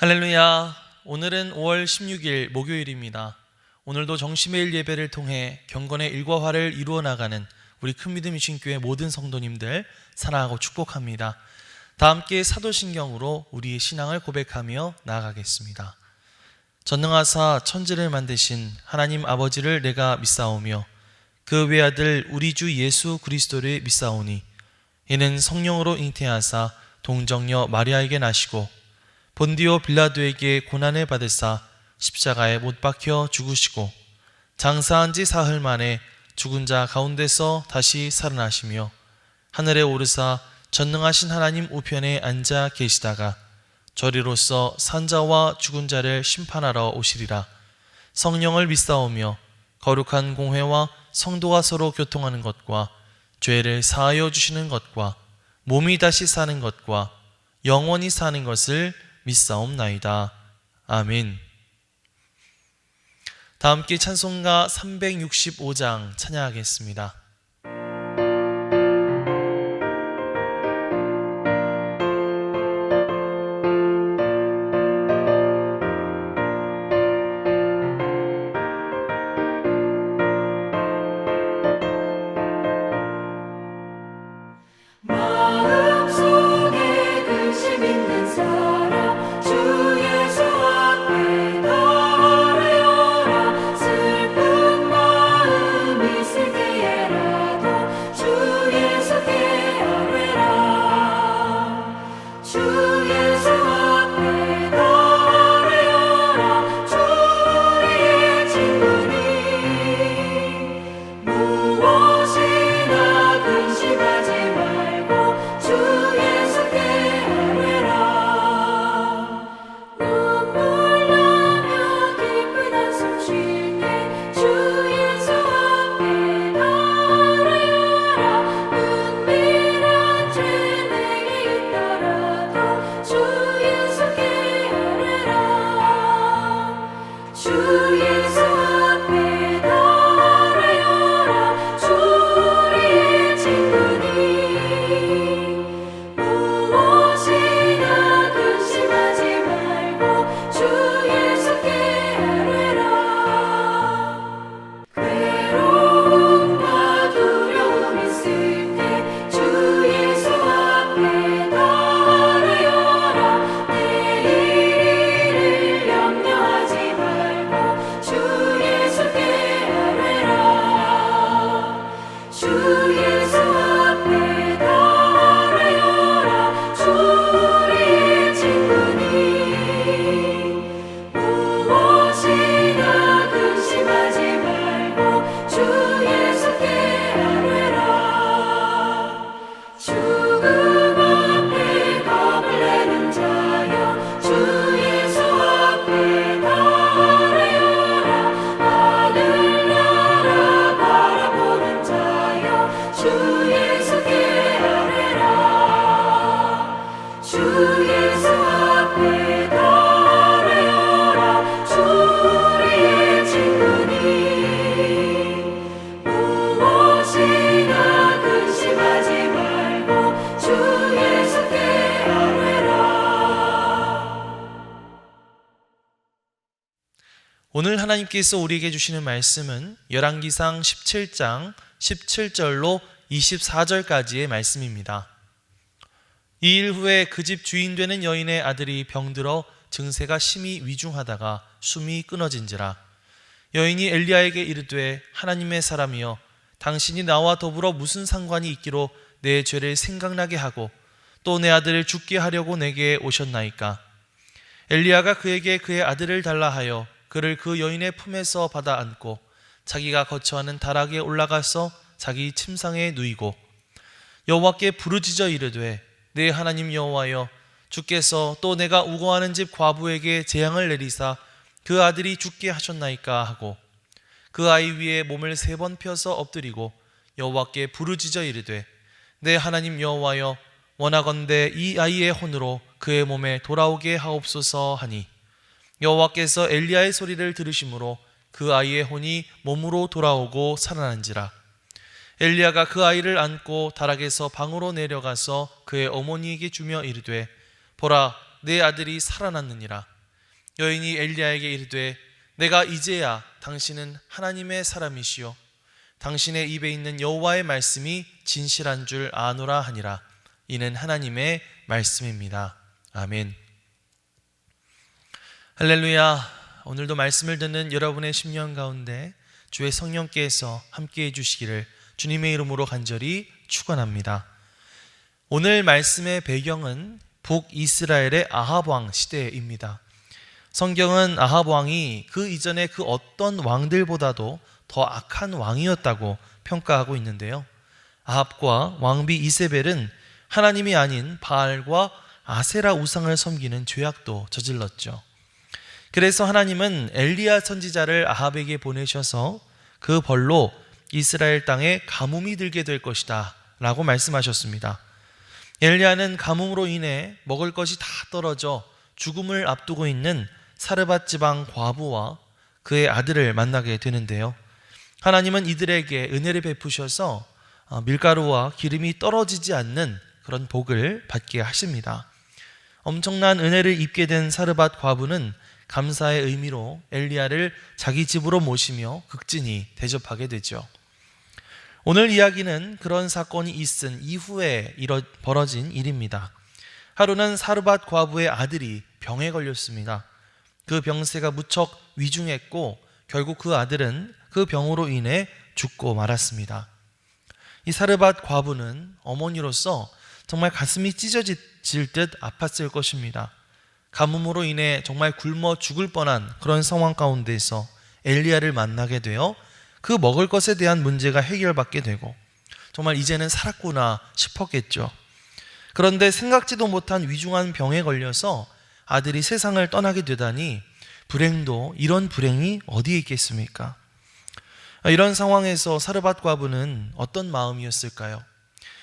할렐루야. 오늘은 5월 16일 목요일입니다. 오늘도 정시매일 예배를 통해 경건의 일과화를 이루어 나가는 우리 큰믿음 이신교회 모든 성도님들 사랑하고 축복합니다. 다 함께 사도신경으로 우리의 신앙을 고백하며 나아가겠습니다. 전능하사 천지를 만드신 하나님 아버지를 내가 믿사오며 그 외아들 우리 주 예수 그리스도를 믿사오니 이는 성령으로 잉태하사 동정녀 마리아에게 나시고 본디오 빌라도에게 고난을 받으사 십자가에 못 박혀 죽으시고 장사한 지 사흘 만에 죽은 자 가운데서 다시 살아나시며 하늘에 오르사 전능하신 하나님 우편에 앉아 계시다가 저리로서 산자와 죽은 자를 심판하러 오시리라. 성령을 믿사오며 거룩한 공회와 성도가 서로 교통하는 것과 죄를 사하여 주시는 것과 몸이 다시 사는 것과 영원히 사는 것을 믿사옵나이다. 아멘. 다 함께 찬송가 365장 찬양하겠습니다. 오늘 하나님께서 우리에게 주시는 말씀은 열왕기상 17장 17절로 24절까지의 말씀입니다. 이 일 후에 그 집 주인 되는 여인의 아들이 병들어 증세가 심히 위중하다가 숨이 끊어진지라. 여인이 엘리야에게 이르되 하나님의 사람이여 당신이 나와 더불어 무슨 상관이 있기로 내 죄를 생각나게 하고 또 내 아들을 죽게 하려고 내게 오셨나이까. 엘리야가 그에게 그의 아들을 달라 하여 그를 그 여인의 품에서 받아 안고 자기가 거처하는 다락에 올라가서 자기 침상에 누이고 여호와께 부르짖어 이르되 내 하나님 여호와여 주께서 또 내가 우거하는 집 과부에게 재앙을 내리사 그 아들이 죽게 하셨나이까 하고 그 아이 위에 몸을 3번 펴서 엎드리고 여호와께 부르짖어 이르되 내 하나님 여호와여 원하건대 이 아이의 혼으로 그의 몸에 돌아오게 하옵소서 하니 여호와께서 엘리야의 소리를 들으심으로 그 아이의 혼이 몸으로 돌아오고 살아난지라. 엘리야가 그 아이를 안고 다락에서 방으로 내려가서 그의 어머니에게 주며 이르되 보라 내 아들이 살아났느니라. 여인이 엘리야에게 이르되 내가 이제야 당신은 하나님의 사람이시요 당신의 입에 있는 여호와의 말씀이 진실한 줄 아노라 하니라. 이는 하나님의 말씀입니다. 아멘. 할렐루야. 오늘도 말씀을 듣는 여러분의 심령 가운데 주의 성령께서 함께해 주시기를 주님의 이름으로 간절히 축원합니다. 오늘 말씀의 배경은 북이스라엘의 아합 왕 시대입니다. 성경은 아합 왕이 그 이전에 그 어떤 왕들보다도 더 악한 왕이었다고 평가하고 있는데요. 아합과 왕비 이세벨은 하나님이 아닌 바알과 아세라 우상을 섬기는 죄악도 저질렀죠. 그래서 하나님은 엘리야 선지자를 아합에게 보내셔서 그 벌로 이스라엘 땅에 가뭄이 들게 될 것이다 라고 말씀하셨습니다. 엘리야는 가뭄으로 인해 먹을 것이 다 떨어져 죽음을 앞두고 있는 사르밧 지방 과부와 그의 아들을 만나게 되는데요. 하나님은 이들에게 은혜를 베푸셔서 밀가루와 기름이 떨어지지 않는 그런 복을 받게 하십니다. 엄청난 은혜를 입게 된 사르밧 과부는 감사의 의미로 엘리야를 자기 집으로 모시며 극진히 대접하게 되죠. 오늘 이야기는 그런 사건이 있은 이후에 벌어진 일입니다. 하루는 사르밧 과부의 아들이 병에 걸렸습니다. 그 병세가 무척 위중했고 결국 그 아들은 그 병으로 인해 죽고 말았습니다. 이 사르밧 과부는 어머니로서 정말 가슴이 찢어질 듯 아팠을 것입니다. 가뭄으로 인해 정말 굶어 죽을 뻔한 그런 상황 가운데서 엘리야를 만나게 되어 그 먹을 것에 대한 문제가 해결받게 되고 정말 이제는 살았구나 싶었겠죠. 그런데 생각지도 못한 위중한 병에 걸려서 아들이 세상을 떠나게 되다니 불행도 이런 불행이 어디에 있겠습니까? 이런 상황에서 사르밧 과부는 어떤 마음이었을까요?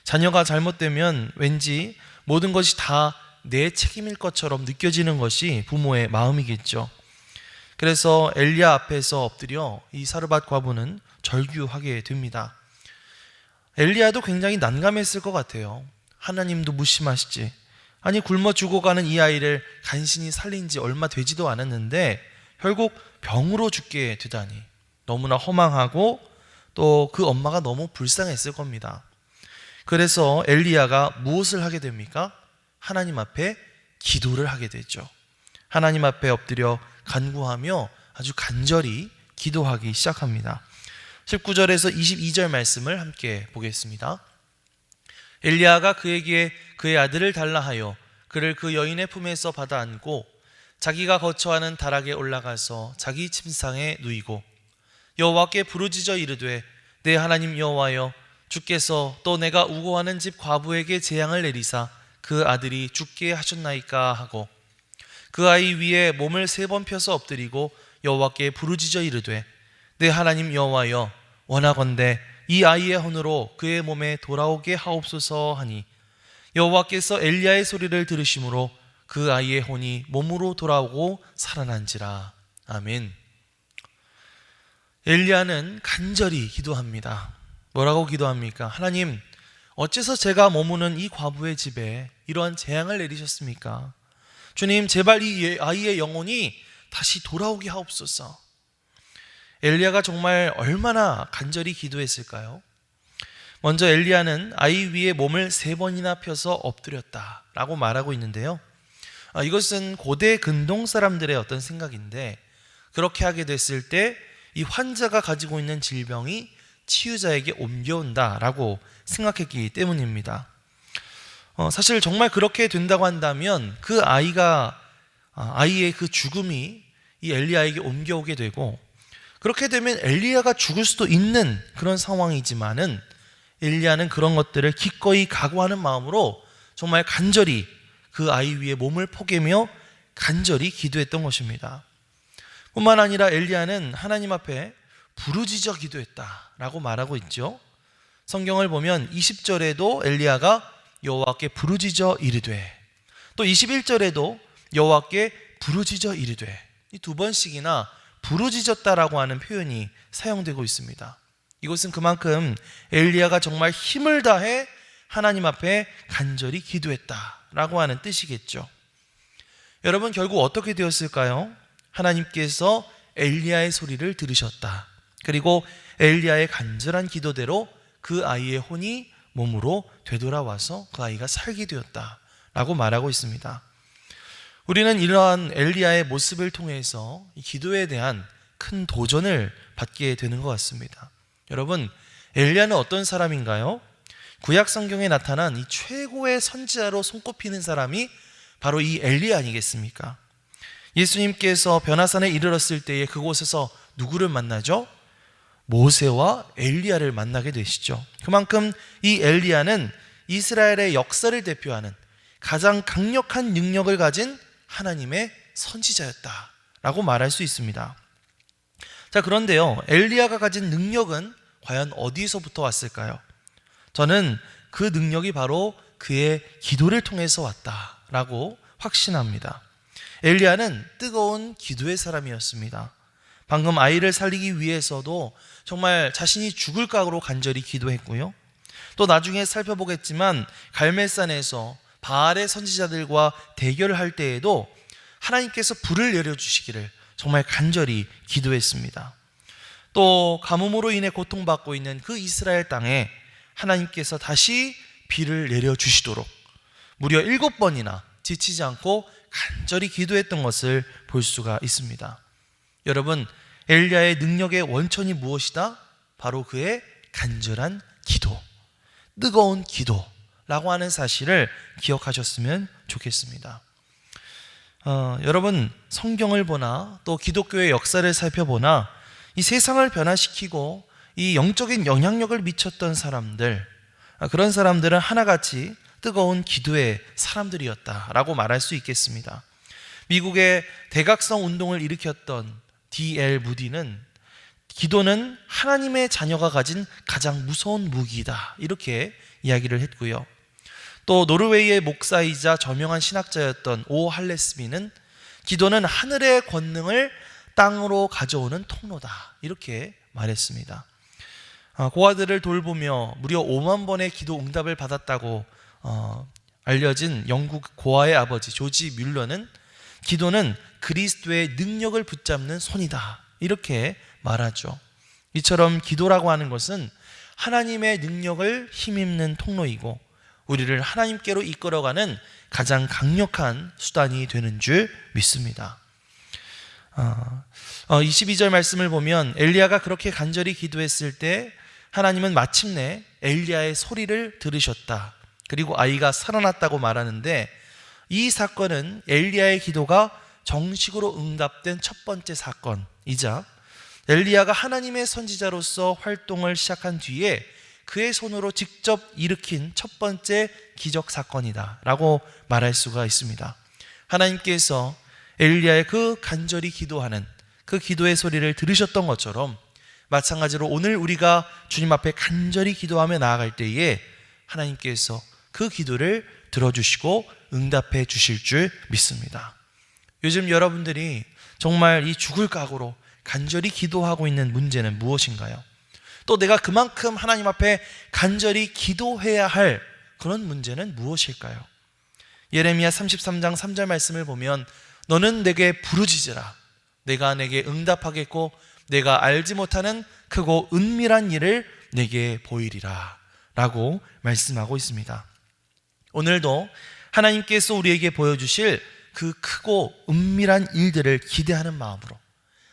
자녀가 잘못되면 왠지 모든 것이 다 내 책임일 것처럼 느껴지는 것이 부모의 마음이겠죠. 그래서 엘리야 앞에서 엎드려 이 사르밧 과부는 절규하게 됩니다. 엘리야도 굉장히 난감했을 것 같아요. 하나님도 무심하시지. 아니 굶어 죽어가는 이 아이를 간신히 살린 지 얼마 되지도 않았는데 결국 병으로 죽게 되다니 너무나 허망하고 또 그 엄마가 너무 불쌍했을 겁니다. 그래서 엘리야가 무엇을 하게 됩니까? 하나님 앞에 기도를 하게 되죠. 하나님 앞에 엎드려 간구하며 아주 간절히 기도하기 시작합니다. 19절에서 22절 말씀을 함께 보겠습니다. 엘리야가 그에게 그의 아들을 달라 하여 그를 그 여인의 품에서 받아 안고 자기가 거처하는 다락에 올라가서 자기 침상에 누이고 여호와께 부르짖어 이르되 내 하나님 여호와여 주께서 또 내가 우고하는 집 과부에게 재앙을 내리사 그 아들이 죽게 하셨나이까 하고 그 아이 위에 몸을 3번 펴서 엎드리고 여호와께 부르짖어 이르되 내 하나님 여호와여 원하건대 이 아이의 혼으로 그의 몸에 돌아오게 하옵소서 하니 여호와께서 엘리야의 소리를 들으심으로 그 아이의 혼이 몸으로 돌아오고 살아난지라. 아멘. 엘리야는 간절히 기도합니다. 뭐라고 기도합니까? 하나님, 어째서 제가 머무는 이 과부의 집에 이러한 재앙을 내리셨습니까? 주님, 제발 이 아이의 영혼이 다시 돌아오게 하옵소서. 엘리야가 정말 얼마나 간절히 기도했을까요? 먼저 엘리야는 아이 위에 몸을 3번이나 펴서 엎드렸다라고 말하고 있는데요. 이것은 고대 근동 사람들의 어떤 생각인데 그렇게 하게 됐을 때 이 환자가 가지고 있는 질병이 치유자에게 옮겨온다라고 생각했기 때문입니다. 사실 정말 그렇게 된다고 한다면 그 아이의 그 죽음이 이 엘리야에게 옮겨오게 되고 그렇게 되면 엘리야가 죽을 수도 있는 그런 상황이지만은 엘리야는 그런 것들을 기꺼이 각오하는 마음으로 정말 간절히 그 아이 위에 몸을 포개며 간절히 기도했던 것입니다. 뿐만 아니라 엘리야는 하나님 앞에 부르짖어 기도했다라고 말하고 있죠. 성경을 보면 20절에도 엘리야가 여호와께 부르짖어 이르되 또 21절에도 여호와께 부르짖어 이르되 이 2번씩이나 부르짖었다라고 하는 표현이 사용되고 있습니다. 이것은 그만큼 엘리야가 정말 힘을 다해 하나님 앞에 간절히 기도했다라고 하는 뜻이겠죠. 여러분 결국 어떻게 되었을까요? 하나님께서 엘리야의 소리를 들으셨다. 그리고 엘리야의 간절한 기도대로 그 아이의 혼이 몸으로 되돌아와서 그 아이가 살게 되었다 라고 말하고 있습니다. 우리는 이러한 엘리야의 모습을 통해서 이 기도에 대한 큰 도전을 받게 되는 것 같습니다. 여러분, 엘리야는 어떤 사람인가요? 구약 성경에 나타난 이 최고의 선지자로 손꼽히는 사람이 바로 이 엘리야 아니겠습니까? 예수님께서 변화산에 이르렀을 때에 그곳에서 누구를 만나죠? 모세와 엘리야를 만나게 되시죠. 그만큼 이 엘리야는 이스라엘의 역사를 대표하는 가장 강력한 능력을 가진 하나님의 선지자였다라고 말할 수 있습니다. 자, 그런데요, 엘리야가 가진 능력은 과연 어디서부터 왔을까요? 저는 그 능력이 바로 그의 기도를 통해서 왔다라고 확신합니다. 엘리야는 뜨거운 기도의 사람이었습니다. 방금 아이를 살리기 위해서도 정말 자신이 죽을 각오로 간절히 기도했고요. 또 나중에 살펴보겠지만 갈멜산에서 바알의 선지자들과 대결할 때에도 하나님께서 불을 내려주시기를 정말 간절히 기도했습니다. 또 가뭄으로 인해 고통받고 있는 그 이스라엘 땅에 하나님께서 다시 비를 내려주시도록 무려 7번이나 지치지 않고 간절히 기도했던 것을 볼 수가 있습니다. 여러분, 엘리야의 능력의 원천이 무엇이다? 바로 그의 간절한 기도, 뜨거운 기도라고 하는 사실을 기억하셨으면 좋겠습니다. 여러분, 성경을 보나 또 기독교의 역사를 살펴보나 이 세상을 변화시키고 이 영적인 영향력을 미쳤던 사람들, 그런 사람들은 하나같이 뜨거운 기도의 사람들이었다라고 말할 수 있겠습니다. 미국의 대각성 운동을 일으켰던 D.L. 무디는 기도는 하나님의 자녀가 가진 가장 무서운 무기이다 이렇게 이야기를 했고요. 또 노르웨이의 목사이자 저명한 신학자였던 오 할레스미는 기도는 하늘의 권능을 땅으로 가져오는 통로다 이렇게 말했습니다. 고아들을 돌보며 무려 5만 번의 기도 응답을 받았다고 알려진 영국 고아의 아버지 조지 뮬러는 기도는 그리스도의 능력을 붙잡는 손이다 이렇게 말하죠. 이처럼 기도라고 하는 것은 하나님의 능력을 힘입는 통로이고 우리를 하나님께로 이끌어가는 가장 강력한 수단이 되는 줄 믿습니다. 22절 말씀을 보면 엘리야가 그렇게 간절히 기도했을 때 하나님은 마침내 엘리야의 소리를 들으셨다. 그리고 아이가 살아났다고 말하는데 이 사건은 엘리야의 기도가 정식으로 응답된 첫 번째 사건이자 엘리야가 하나님의 선지자로서 활동을 시작한 뒤에 그의 손으로 직접 일으킨 첫 번째 기적 사건이다 라고 말할 수가 있습니다. 하나님께서 엘리야의 그 간절히 기도하는 그 기도의 소리를 들으셨던 것처럼 마찬가지로 오늘 우리가 주님 앞에 간절히 기도하며 나아갈 때에 하나님께서 그 기도를 들어주시고 응답해 주실 줄 믿습니다. 요즘 여러분들이 정말 이 죽을 각오로 간절히 기도하고 있는 문제는 무엇인가요? 또 내가 그만큼 하나님 앞에 간절히 기도해야 할 그런 문제는 무엇일까요? 예레미야 33장 3절 말씀을 보면 너는 내게 부르짖으라 내가 내게 응답하겠고 내가 알지 못하는 크고 은밀한 일을 내게 보이리라 라고 말씀하고 있습니다. 오늘도 하나님께서 우리에게 보여주실 그 크고 은밀한 일들을 기대하는 마음으로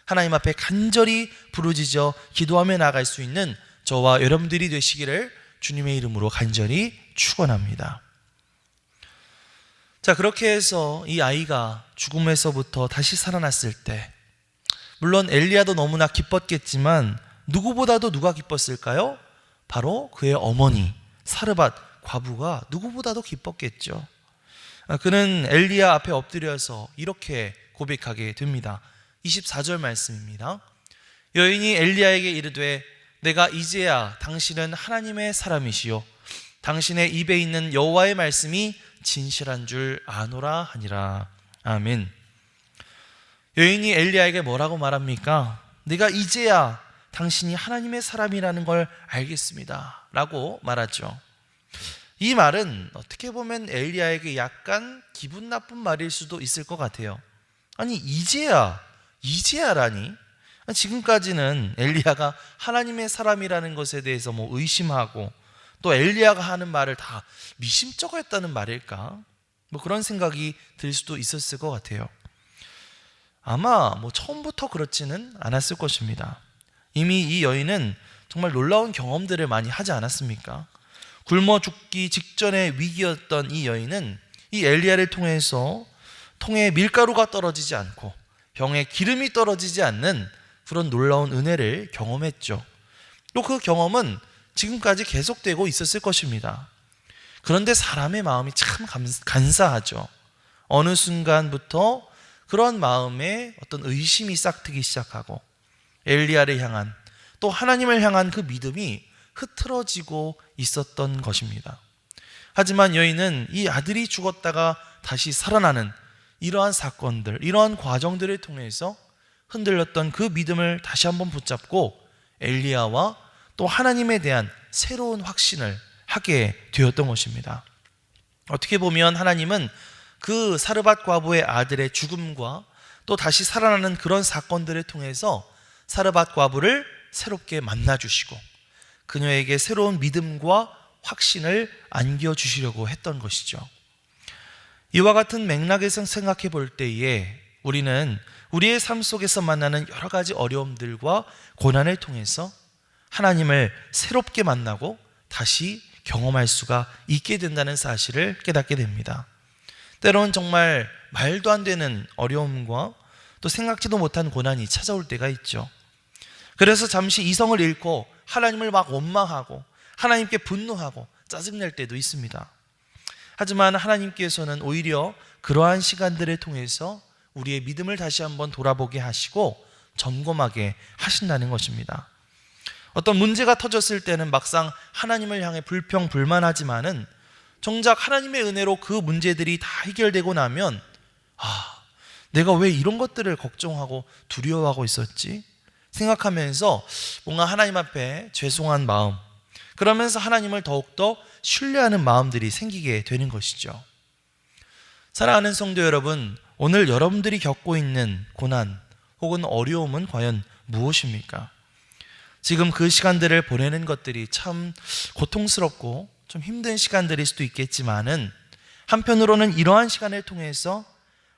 하나님 앞에 간절히 부르짖어 기도하며 나아갈 수 있는 저와 여러분들이 되시기를 주님의 이름으로 간절히 축원합니다. 자, 그렇게 해서 이 아이가 죽음에서부터 다시 살아났을 때 물론 엘리야도 너무나 기뻤겠지만 누구보다도 누가 기뻤을까요? 바로 그의 어머니 사르밧 과부가 누구보다도 기뻤겠죠. 그는 엘리야 앞에 엎드려서 이렇게 고백하게 됩니다. 24절 말씀입니다. 여인이 엘리야에게 이르되 내가 이제야 당신은 하나님의 사람이시요 당신의 입에 있는 여호와의 말씀이 진실한 줄 아노라 하니라. 아멘. 여인이 엘리야에게 뭐라고 말합니까? 내가 이제야 당신이 하나님의 사람이라는 걸 알겠습니다 라고 말하죠. 이 말은 어떻게 보면 엘리야에게 약간 기분 나쁜 말일 수도 있을 것 같아요. 아니 이제야 이제야라니? 지금까지는 엘리야가 하나님의 사람이라는 것에 대해서 의심하고 또 엘리야가 하는 말을 다 미심쩍어 했다는 말일까? 그런 생각이 들 수도 있었을 것 같아요. 아마 처음부터 그렇지는 않았을 것입니다. 이미 이 여인은 정말 놀라운 경험들을 많이 하지 않았습니까? 굶어 죽기 직전의 위기였던 이 여인은 이 엘리야를 통해서 통에 밀가루가 떨어지지 않고 병에 기름이 떨어지지 않는 그런 놀라운 은혜를 경험했죠. 또 그 경험은 지금까지 계속되고 있었을 것입니다. 그런데 사람의 마음이 참 간사하죠. 어느 순간부터 그런 마음에 어떤 의심이 싹트기 시작하고 엘리야를 향한 또 하나님을 향한 그 믿음이 흐트러지고 있었던 것입니다. 하지만 여인은 이 아들이 죽었다가 다시 살아나는 이러한 사건들, 이러한 과정들을 통해서 흔들렸던 그 믿음을 다시 한번 붙잡고 엘리야와 또 하나님에 대한 새로운 확신을 하게 되었던 것입니다. 어떻게 보면 하나님은 그 사르밧 과부의 아들의 죽음과 또 다시 살아나는 그런 사건들을 통해서 사르밧 과부를 새롭게 만나주시고 그녀에게 새로운 믿음과 확신을 안겨주시려고 했던 것이죠. 이와 같은 맥락에서 생각해 볼 때에 우리는 우리의 삶 속에서 만나는 여러 가지 어려움들과 고난을 통해서 하나님을 새롭게 만나고 다시 경험할 수가 있게 된다는 사실을 깨닫게 됩니다. 때로는 정말 말도 안 되는 어려움과 또 생각지도 못한 고난이 찾아올 때가 있죠. 그래서 잠시 이성을 잃고 하나님을 막 원망하고 하나님께 분노하고 짜증낼 때도 있습니다. 하지만 하나님께서는 오히려 그러한 시간들을 통해서 우리의 믿음을 다시 한번 돌아보게 하시고 점검하게 하신다는 것입니다. 어떤 문제가 터졌을 때는 막상 하나님을 향해 불평불만하지만은 정작 하나님의 은혜로 그 문제들이 다 해결되고 나면 내가 왜 이런 것들을 걱정하고 두려워하고 있었지? 생각하면서 뭔가 하나님 앞에 죄송한 마음, 그러면서 하나님을 더욱더 신뢰하는 마음들이 생기게 되는 것이죠. 사랑하는 성도 여러분, 오늘 여러분들이 겪고 있는 고난 혹은 어려움은 과연 무엇입니까? 지금 그 시간들을 보내는 것들이 참 고통스럽고 좀 힘든 시간들일 수도 있겠지만은 한편으로는 이러한 시간을 통해서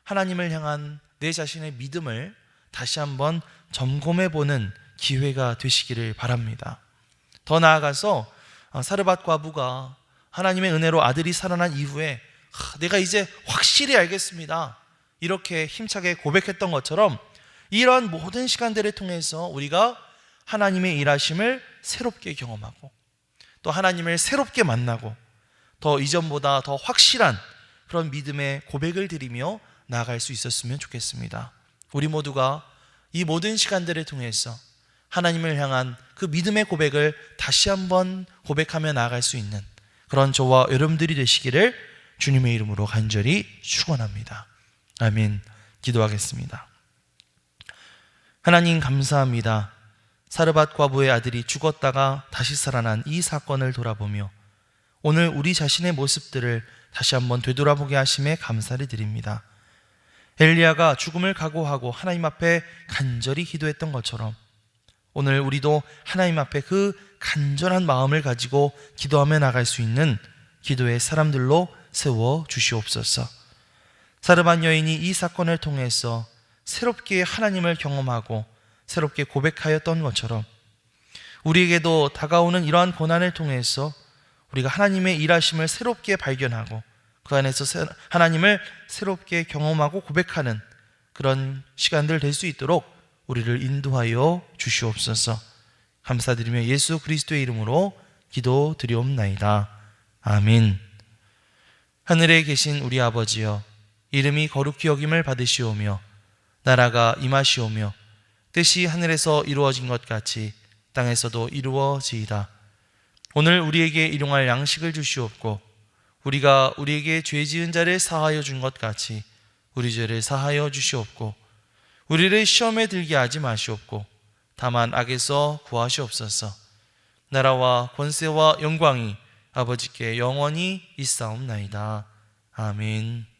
하나님을 향한 내 자신의 믿음을 다시 한번 점검해보는 기회가 되시기를 바랍니다. 더 나아가서 사르밧 과부가 하나님의 은혜로 아들이 살아난 이후에 내가 이제 확실히 알겠습니다, 이렇게 힘차게 고백했던 것처럼 이러한 모든 시간들을 통해서 우리가 하나님의 일하심을 새롭게 경험하고 또 하나님을 새롭게 만나고 더 이전보다 더 확실한 그런 믿음의 고백을 드리며 나아갈 수 있었으면 좋겠습니다. 우리 모두가 이 모든 시간들을 통해서 하나님을 향한 그 믿음의 고백을 다시 한번 고백하며 나아갈 수 있는 그런 저와 여러분들이 되시기를 주님의 이름으로 간절히 축원합니다. 아멘. 기도하겠습니다. 하나님 감사합니다. 사르밧 과부의 아들이 죽었다가 다시 살아난 이 사건을 돌아보며 오늘 우리 자신의 모습들을 다시 한번 되돌아보게 하심에 감사를 드립니다. 엘리야가 죽음을 각오하고 하나님 앞에 간절히 기도했던 것처럼 오늘 우리도 하나님 앞에 그 간절한 마음을 가지고 기도하며 나갈 수 있는 기도의 사람들로 세워 주시옵소서. 사르밧 여인이 이 사건을 통해서 새롭게 하나님을 경험하고 새롭게 고백하였던 것처럼 우리에게도 다가오는 이러한 고난을 통해서 우리가 하나님의 일하심을 새롭게 발견하고 그 안에서 하나님을 새롭게 경험하고 고백하는 그런 시간들 될 수 있도록 우리를 인도하여 주시옵소서. 감사드리며 예수 그리스도의 이름으로 기도드리옵나이다. 아멘. 하늘에 계신 우리 아버지여, 이름이 거룩히 여김을 받으시오며 나라가 임하시오며 뜻이 하늘에서 이루어진 것 같이 땅에서도 이루어지이다. 오늘 우리에게 일용할 양식을 주시옵고 우리가 우리에게 죄 지은 자를 사하여 준 것 같이 우리 죄를 사하여 주시옵고 우리를 시험에 들게 하지 마시옵고 다만 악에서 구하시옵소서. 나라와 권세와 영광이 아버지께 영원히 있사옵나이다. 아멘.